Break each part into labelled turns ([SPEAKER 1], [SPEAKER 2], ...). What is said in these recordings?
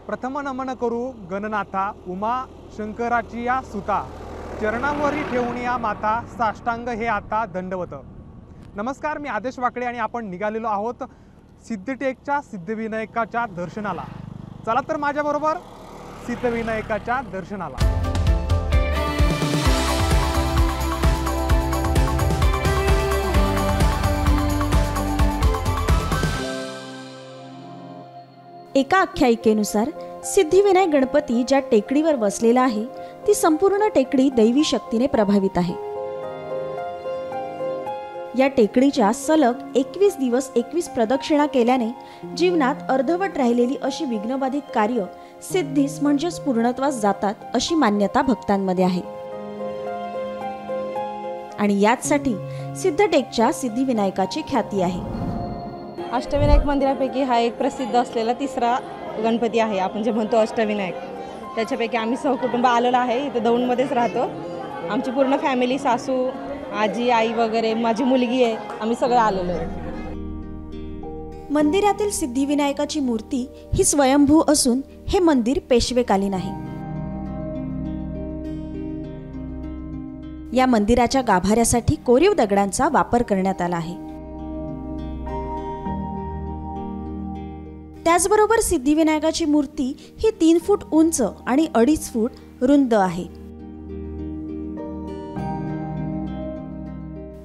[SPEAKER 1] प्रथम नमन करू गणनाथा उमा शंकराची या सुता चरणावरी ठेवून या माता साष्टांग हे आता दंडवत। नमस्कार, मी आदेश वाकडे आणि आपण निघालेलो आहोत सिद्धटेकच्या सिद्धविनायकाच्या दर्शनाला। चला तर माझ्याबरोबर सिद्धविनायकाच्या दर्शनाला।
[SPEAKER 2] एका आख्यायिकेनुसार सिद्धिविनायक गणपती ज्या टेकडीवर वसलेला आहे ती संपूर्ण टेकडी दैवी शक्तीने प्रभावित आहे। या टेकडीच्या सलग 21 दिवस 21 प्रदक्षिणा केल्याने जीवनात अर्धवट राहिलेली अशी विघ्नबाधित कार्य सिद्धीस म्हणजेच पूर्णत्वास जातात अशी मान्यता भक्तांमध्ये आहे। आणि याचसाठी सिद्धटेकच्या सिद्धिविनायकाची ख्याती आहे।
[SPEAKER 3] अष्टविनायक मंदिरापैकी हा एक प्रसिद्ध असलेला तिसरा गणपती आहे। आपण जे म्हणतो अष्टविनायक, त्याच्यापैकी आम्ही सहकुटुंब आलेलो आहे। इथे दौंडमध्येच राहतो। आमची पूर्ण फॅमिली, सासू, आजी, आई वगैरे, माझी मुलगी आहे, आम्ही सगळे आलेलो आहे।
[SPEAKER 2] मंदिरातील सिद्धिविनायकाची मूर्ती ही स्वयंभू असून हे मंदिर पेशवेकालीन आहे। या मंदिराच्या गाभाऱ्यासाठी कोरीव दगडांचा वापर करण्यात आला आहे। त्याचबरोबर सिद्धिविनायकाची मूर्ती ही 3 फूट उंच आणि 2.5 फूट रुंद आहे।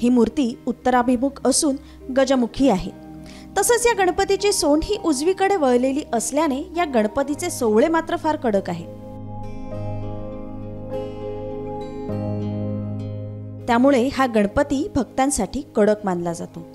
[SPEAKER 2] ही मूर्ती उत्तराभिमुख असून गजमुखी आहे। तसंच या गणपतीची सोंड ही उजवीकडे वळलेली असल्याने या गणपतीचे सोवळे मात्र फार कडक आहे। त्यामुळे हा गणपती भक्तांसाठी कडक मानला जातो।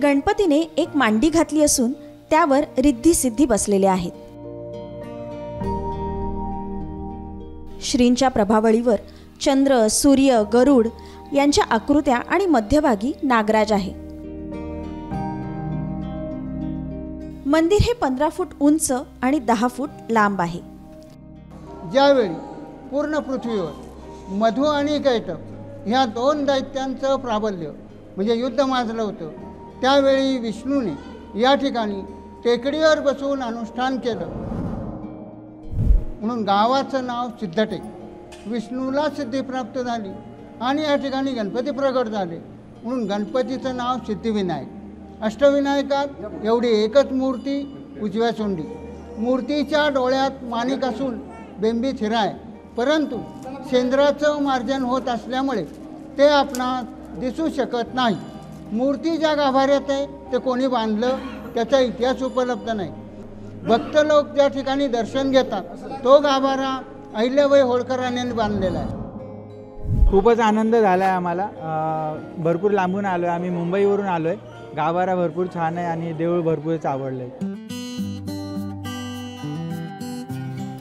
[SPEAKER 2] गणपतीने एक मांडी घातली असून त्यावर रिद्धी सिद्धी बसलेले आहेत। श्रींच्या प्रभावळीवर चंद्र, सूर्य, गरुड यांच्या आकृत्या आणि मध्यभागी नागराज आहे। मंदिर हे 15 फूट उंच आणि 10 फूट लांब आहे।
[SPEAKER 4] ज्यावेळी पूर्ण पृथ्वीवर मधु आणि कैटभ ह्या 2 दैत्यांचं प्राबल्य म्हणजे युद्ध माजलं होतं, त्यावेळी विष्णूने या ठिकाणी टेकडीवर बसून अनुष्ठान केलं, म्हणून गावाचं नाव सिद्धटेक। विष्णूला सिद्धी प्राप्त झाली आणि या ठिकाणी गणपती प्रगट झाले, म्हणून गणपतीचं नाव सिद्धिविनायक। अष्टविनायकात एवढी एकच मूर्ती, उजव्या सोंडी। मूर्तीच्या डोळ्यात माणिक असून बेंबी हिरा आहे, परंतु शेंद्राचं मार्जन होत असल्यामुळे ते आपणास दिसू शकत नाही। मूर्ती ज्या गाभाऱ्यात आहे ते कोणी बांधलं त्याचा इतिहास उपलब्ध नाही। भक्त लोक ज्या ठिकाणी दर्शन घेतात तो गाभारा अहिल्याबाई होळकरांनी बांधलेला आहे।
[SPEAKER 5] खूपच आनंद झाला आहे आम्हाला। भरपूर लांबून आलो आहे, आम्ही मुंबईवरून आलो आहे। गाभारा भरपूर छान आहे आणि देऊळ भरपूरच आवडलं आहे।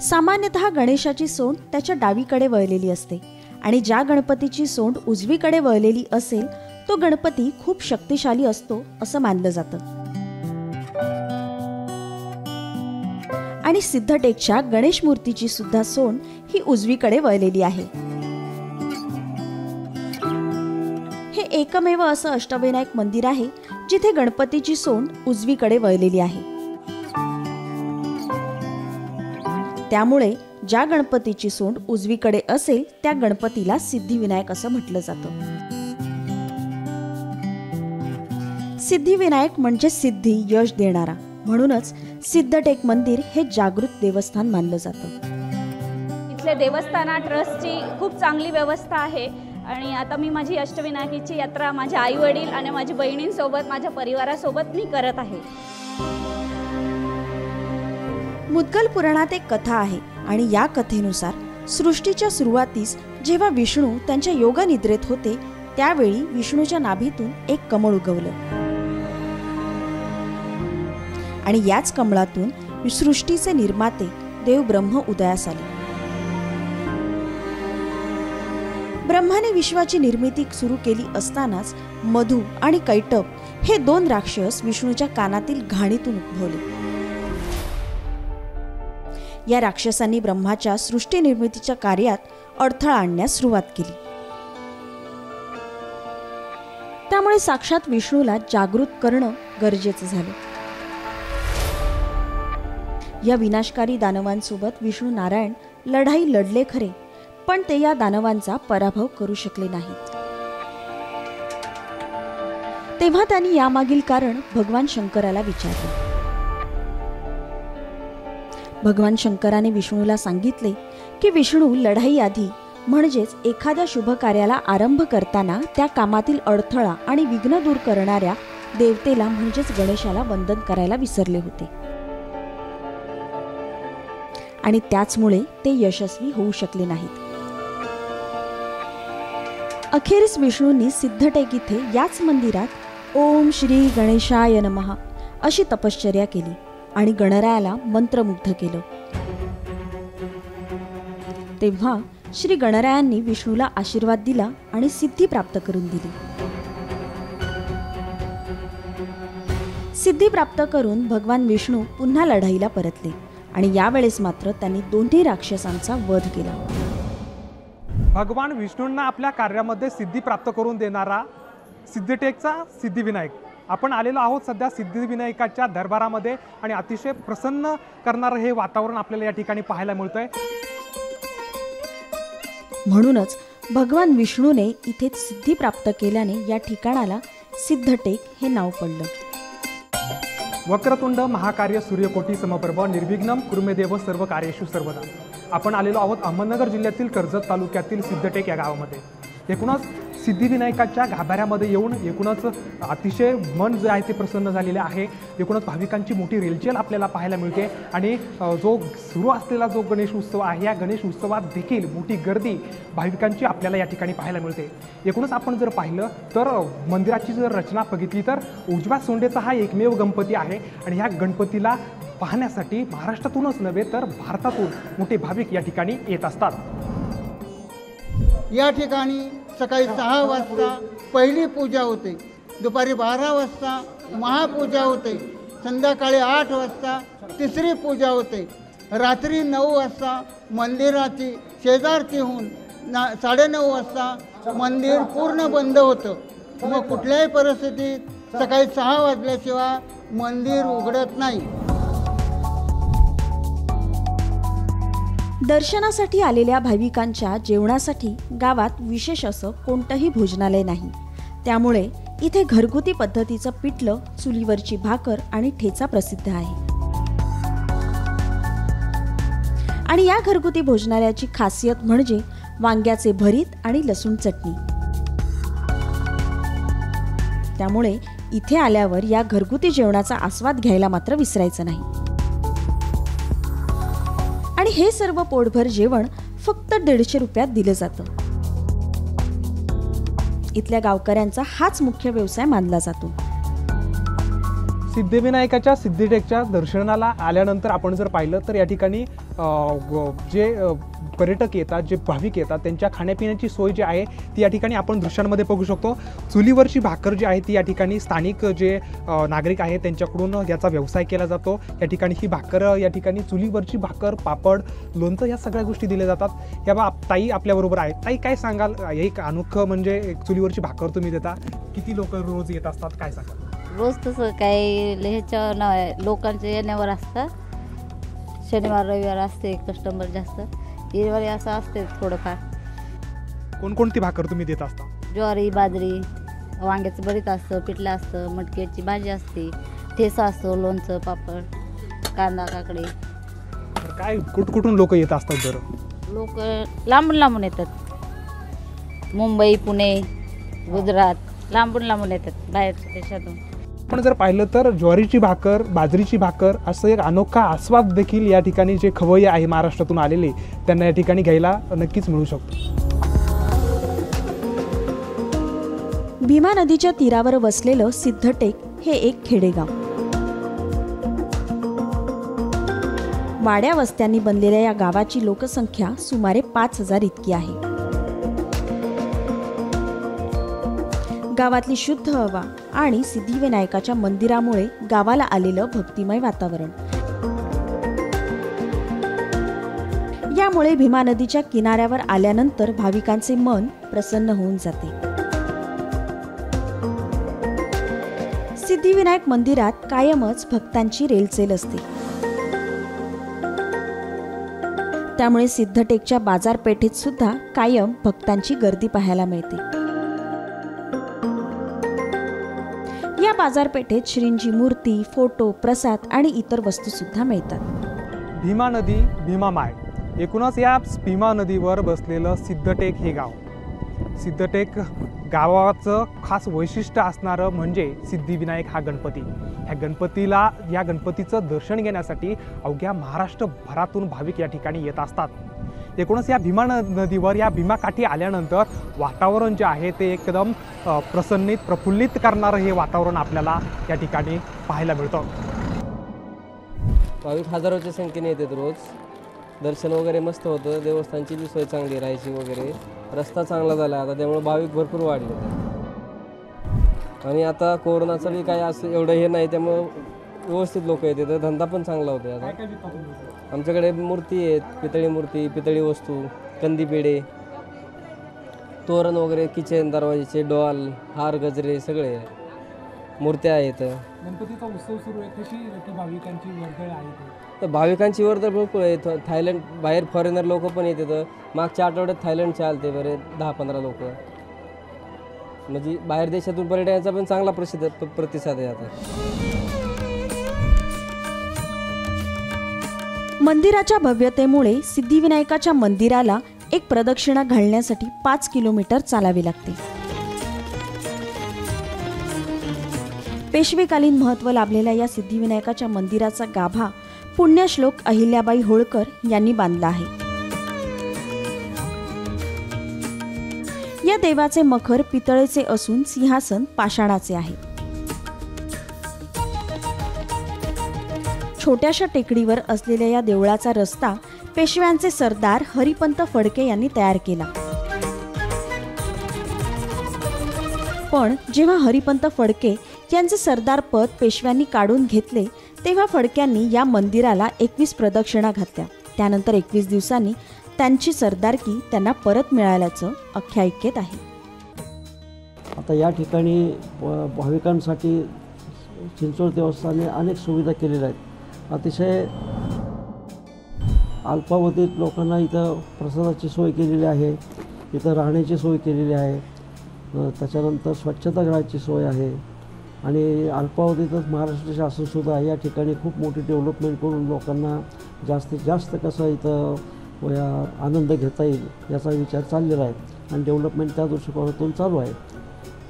[SPEAKER 2] सामान्यतः गणेशाची सोंड त्याच्या डावीकडे वळलेली असते आणि ज्या गणपतीची सोंड उजवीकडे वळलेली असेल तो गणपती खूप शक्तिशाली असतो असं मानलं जातं। आणि सिद्धटेकच्या गणेश मूर्तीची सुद्धा सोंड ही उजवीकडे वळलेली आहे। हे एकमेव असं अष्टविनायक मंदिर आहे जिथे गणपतीची सोंड उजवीकडे वळलेली आहे। त्यामुळे ज्या गणपतीची सोंड उजवीकडे असेल त्या गणपतीला सिद्धिविनायक असं म्हटलं जातं। सिद्धिविनायक म्हणजे सिद्धी, यश देणारा, म्हणूनच सिद्धटेक मंदिर हे जागृत देवस्थान मानलं जातं।
[SPEAKER 6] इथल्या देवस्थाना ट्रस्टची खूप चांगली व्यवस्था आहे आणि आता मी माझी अष्टविनायकाची यात्रा माझ्या आई वडील आणि माझ्या बहिणींसोबत, माझ्या परिवारासोबत मी करत आहे।
[SPEAKER 2] मुद्गल पुराणात एक कथा आहे आणि या कथेनुसार सृष्टीच्या सुरुवातीस जेव्हा विष्णू त्यांच्या योगनिद्रेत होते त्यावेळी विष्णूच्या नाभीतून एक कमळ उगवलं आणि याच कमळातून सृष्टीचे निर्माते देव ब्रह्म उदयास आले। ब्रह्माने विश्वाची निर्मिती सुरू केली असतानाच मधु आणि कैटभ हे 2 राक्षस विष्णूच्या कानातील घाणीतून उद्भवले। या राक्षसांनी ब्रह्माच्या सृष्टी निर्मितीच्या कार्यात अडथळा आणण्यास सुरुवात केली। त्यामुळे साक्षात विष्णूला जागृत करणं गरजेचं झालं। या विनाशकारी दानवांसोबत विष्णू नारायण लढाई लढले खरे, पण ते या दानवांचा पराभव करू शकले नाहीत. तेव्हा त्यांनी यामागील कारण भगवान शंकराला विचारले. भगवान शंकराने विष्णूला सांगितले की विष्णू लढाई आधी म्हणजेच एखाद्या शुभ कार्याला आरंभ करताना त्या कामातील अडथळा आणि विघ्न दूर करणाऱ्या देवतेला म्हणजेच गणेशाला वंदन करायला विसरले होते आणि त्याचमुळे ते यशस्वी होऊ शकले नाहीत. अखेरीस विष्णूंनी सिद्धटेक इथे याच मंदिरात ओम श्री गणेशाय नमः अशी तपश्चर्या केली आणि गणरायाला मंत्रमुग्ध केलं. तेव्हा श्री गणरायांनी विष्णूला आशीर्वाद दिला आणि सिद्धी प्राप्त करून दिली. सिद्धी प्राप्त करून भगवान विष्णू पुन्हा लढाईला परतले आणि यावेळेस मात्र त्यांनी दोन्ही राक्षसांचा वध केला.
[SPEAKER 1] भगवान विष्णूंना आपल्या कार्यामध्ये सिद्धी प्राप्त करून देणारा सिद्धटेकचा सिद्धिविनायक. आपण आलेलो आहोत सध्या सिद्धिविनायकाच्या दरबारामध्ये आणि अतिशय प्रसन्न करणारं हे वातावरण आपल्याला या ठिकाणी पाहायला मिळतंय.
[SPEAKER 2] म्हणूनच भगवान विष्णूने इथे सिद्धी प्राप्त केल्याने या ठिकाणाला सिद्धटेक हे नाव पडलं.
[SPEAKER 1] वक्रतुंड महाकार्य सूर्यकोटी समप्रभ निर्विघ्नं कुरु मे देव सर्व कार्येषु सर्वदा. आपण आलेलो आहोत अहमदनगर जिल्ह्यातील कर्जत तालुक्यातील सिद्धटेक या गावामध्ये. एकूणच सिद्धिविनायकाच्या गाभाऱ्यामध्ये येऊन एकूणच अतिशय मन जे आहे ते प्रसन्न झालेले आहे. एकूणच भाविकांची मोठी रेलचेल आपल्याला पाहायला मिळते आणि जो सुरू असलेला जो गणेश उत्सव आहे या गणेश उत्सवात देखील मोठी गर्दी भाविकांची आपल्याला या ठिकाणी पाहायला मिळते. एकूणच आपण जर पाहिलं तर मंदिराची जर रचना बघितली तर उजव्या सोंडेचा हा एकमेव गणपती आहे आणि ह्या गणपतीला पाहण्यासाठी महाराष्ट्रातूनच नव्हे तर भारतातून मोठे भाविक या ठिकाणी येत असतात.
[SPEAKER 4] या ठिकाणी सकाळी 6 वाजता पहिली पूजा होते, दुपारी 12 वाजता महापूजा होते, संध्याकाळी 8 वाजता तिसरी पूजा होते, रात्री 9 वाजता मंदिराची शेजारती होऊन 9:30 वाजता मंदिर पूर्ण बंद होतं. मग कुठल्याही परिस्थितीत सकाळी 6 वाजल्याशिवाय मंदिर उघडत नाही.
[SPEAKER 2] दर्शनासाठी आलेल्या भाविकांच्या जेवणासाठी गावात विशेष असं कोणतंही भोजनालय नाही. त्यामुळे इथे घरगुती पद्धतीचं पिठलं, चुलीवरची भाकर आणि ठेचा प्रसिद्ध आहे. आणि या घरगुती भोजनालयाची खासियत म्हणजे वांग्याचे भरीत आणि लसूण चटणी. त्यामुळे इथे आल्यावर या घरगुती जेवणाचा आस्वाद घ्यायला मात्र विसरायचं नाही. आणि हे सर्व पोटभर जेवण फक्त 150 रुपयात दिलं जातं. इथल्या गावकऱ्यांचा हाच मुख्य व्यवसाय मानला जातो.
[SPEAKER 1] सिद्धिविनायकाच्या सिद्धटेकच्या दर्शनाला आल्यानंतर आपण जर पाहिलं तर या ठिकाणी जे पर्यटक येतात, जे भाविक येतात त्यांच्या खाण्यापिण्याची सोय जी आहे ती या ठिकाणी आपण दृश्यांमध्ये बघू शकतो. चुलीवरची भाकर जी आहे ती या ठिकाणी स्थानिक जे नागरिक आहेत त्यांच्याकडून याचा व्यवसाय केला जातो. या ठिकाणी ही भाकर या ठिकाणी चुलीवरची भाकर, पापड, लोणचं या सगळ्या गोष्टी दिल्या जातात. या ताई आपल्याबरोबर आहेत. ताई काय सांगाल, एक अनोखं म्हणजे एक चुलीवरची भाकर तुम्ही देता, किती लोक रोज येत असतात, काय सांगाल?
[SPEAKER 7] रोज तसं काही ह्याच्या लोकांच्या येण्यावर असतं. शनिवार रविवार असते कस्टमर जास्त, रविवारी असं असते थोडंफार.
[SPEAKER 1] कोणकोणती भाकर तुम्ही देत असता?
[SPEAKER 7] ज्वारी, बाजरी, वांग्याचं भरीत असतं, पिठलं असतं, मटकीची भाजी असते, ठेचा असतो, लोणचं, पापड, कांदा, काकडी.
[SPEAKER 1] काय कुठून लोक येत असतात बरं?
[SPEAKER 7] लोक लांबून लांबून येतात. मुंबई, पुणे, गुजरात लांबून येतात बाहेरच्या देशातून.
[SPEAKER 1] आपण जर पाहिलं तर ज्वारीची भाकर, बाजरीची भाकर असं एक अनोखा आस्वाद देखील या ठिकाणी जे खवय्ये आहे महाराष्ट्रातून आलेले त्यांना या ठिकाणी घ्यायला नक्कीच मिळू शकतो.
[SPEAKER 2] भीमा नदीच्या तीरावर वसलेलं सिद्धटेक हे एक खेडेगाव. वाड्या वस्त्यांनी बनलेल्या या गावाची लोकसंख्या सुमारे 5000 इतकी आहे. गावातली शुद्ध हवा आणि सिद्धिविनायकाच्या मंदिरामुळे गावाला आलेलं भक्तिमय वातावरण. यामुळे भीमा नदीच्या किनाऱ्यावर आल्यानंतर भाविकांचे मन प्रसन्न होऊन जाते. सिद्धिविनायक मंदिरात कायमच भक्तांची रेलचेल असते. त्यामुळे सिद्धटेकच्या बाजारपेठेत सुद्धा कायम भक्तांची गर्दी पाहायला मिळते. या बाजारपेठेत श्रींची मूर्ती, फोटो, प्रसाद आणि इतर वस्तू सुद्धा मिळतात.
[SPEAKER 1] भीमा नदी, भीमा माय, एकूणच या भीमा नदीवर बसलेलं सिद्धटेक हे गाव. सिद्धटेक गावाचं खास वैशिष्ट्य असणारं म्हणजे सिद्धिविनायक हा गणपती. या गणपतीचं दर्शन घेण्यासाठी अवघ्या महाराष्ट्रभरातून भाविक या ठिकाणी येत असतात. एकूणच या भीमा नदीवर या भीमाकाठी आल्यानंतर वातावरण जे आहे ते एकदम प्रसन्नित प्रफुल्लित करणारं हे वातावरण आपल्याला या ठिकाणी पाहायला मिळतं.
[SPEAKER 8] भाविक हजारोच्या संख्येने येतात रोज. दर्शन वगैरे मस्त होतं. देवस्थानची बी सोय चांगली राहायची वगैरे. रस्ता चांगला झाला आता, त्यामुळे भाविक भरपूर वाढले. आणि आता कोरोनाचं बी काय असं एवढं हे नाही, त्यामुळं व्यवस्थित लोक येतात. धंदा पण चांगला होतो. आता आमच्याकडे मूर्ती आहेत, पितळी मूर्ती, पितळी वस्तू, कंदी पेढे, तोरण वगैरे, किचन, दरवाजेचे डॉल, हार, गजरे सगळे मूर्त्या आहेत.
[SPEAKER 1] गणपतीचा उत्सव सुरू आहे, कशी भाविकांची वर्दळ आहे?
[SPEAKER 8] तर भाविकांची वर्दळ भरपूर आहे. थायलंड बाहेर फॉरेनर लोक पण येतात. मागच्या आठवड्यात थायलंडचे आलते बरे 10-15 लोक. म्हणजे बाहेर देशातून पर्यटनाचा पण चांगला प्रतिसाद आहे आता.
[SPEAKER 2] मंदिराच्या भव्यतेमुळे सिद्धिविनायकाच्या मंदिराला एक प्रदक्षिणा घालण्यासाठी 5 किलोमीटर चालावे लागते. पेशवेकालीन महत्त्व लाभलेल्या या सिद्धिविनायकाच्या मंदिराचा गाभा पुण्यश्लोक अहिल्याबाई होळकर यांनी बांधला आहे. या देवाचे मखर पितळेचे असून सिंहासन पाषाणाचे आहे. छोट्याशा टेकडीवर असलेल्या या देवळाचा रस्ता पेशव्यांचे सरदार हरिपंत फडके यांनी तयार केला. पण जेव्हा हरिपंत फडके यांचे सरदारपद पेशव्यांनी काढून घेतले तेव्हा फडक्यांनी या मंदिराला 21 प्रदक्षिणा घातल्या. त्यानंतर 21 दिवसांनी त्यांची सरदारकी त्यांना परत मिळाल्याचं आख्यायिकेत आहे.
[SPEAKER 9] आता या ठिकाणी भाविकांसाठी चिंचोड देवस्थानाने अनेक सुविधा केलेल्या आहेत. अतिशय अल्पावधीत लोकांना इथं प्रसादाची सोय केलेली आहे, इथं राहण्याची सोय केलेली आहे, त्याच्यानंतर स्वच्छतागृहाची सोय आहे. आणि अल्पावधीतच महाराष्ट्र शासनसुद्धा या ठिकाणी खूप मोठी डेव्हलपमेंट करून लोकांना जास्तीत जास्त कसं इथं आनंद घेता येईल याचा विचार चाललेला आहे आणि डेव्हलपमेंट त्या दृष्टिकोनातून चालू आहे.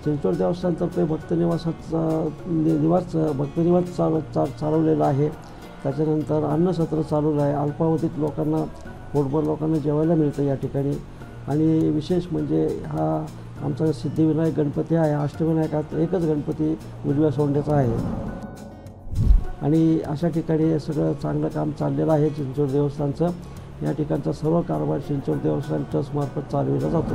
[SPEAKER 9] चिंचोड देवस्थानतर्फे भक्तनिवास चालवलेलं आहे. त्याच्यानंतर अन्नसत्र चालवलं आहे. अल्पावधीत लोकांना पोटभर लोकांना जेवायला मिळतं या ठिकाणी. आणि विशेष म्हणजे हा आमचा सिद्धिविनायक गणपती आहे. अष्टविनायकात एकच गणपती उजव्या सोंड्याचा आहे. आणि अशा ठिकाणी सगळं चांगलं काम चाललेलं आहे चिंचोड देवस्थानचं. या ठिकाणचा सर्व कारभार चिंचोड देवस्थान ट्रस्टमार्फत चालविला जातो.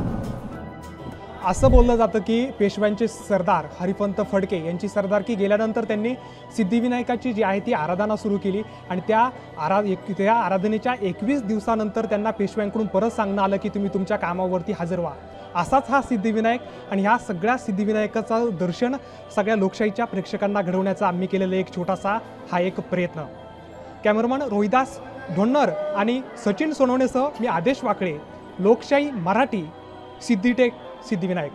[SPEAKER 1] असं बोललं जातं की पेशव्यांचे सरदार हरिपंत फडके यांची सरदारकी गेल्यानंतर त्यांनी सिद्धिविनायकाची जी आहे ती आराधना सुरू केली आणि त्या आराधनेच्या 21 दिवसानंतर त्यांना पेशव्यांकडून परत सांगणं आलं की तुम्ही तुमच्या कामावरती हजर व्हा. असाच हा सिद्धिविनायक आणि ह्या सगळ्या सिद्धिविनायकाचं दर्शन सगळ्या लोकशाहीच्या प्रेक्षकांना घडवण्याचा आम्ही केलेला एक छोटासा हा एक प्रयत्न. कॅमेरामन रोहिदास ढोन्नर आणि सचिन सोनवणेसह मी आदेश वाकळे, लोकशाही मराठी, सिद्धिटेक, सिद्धिविनायक.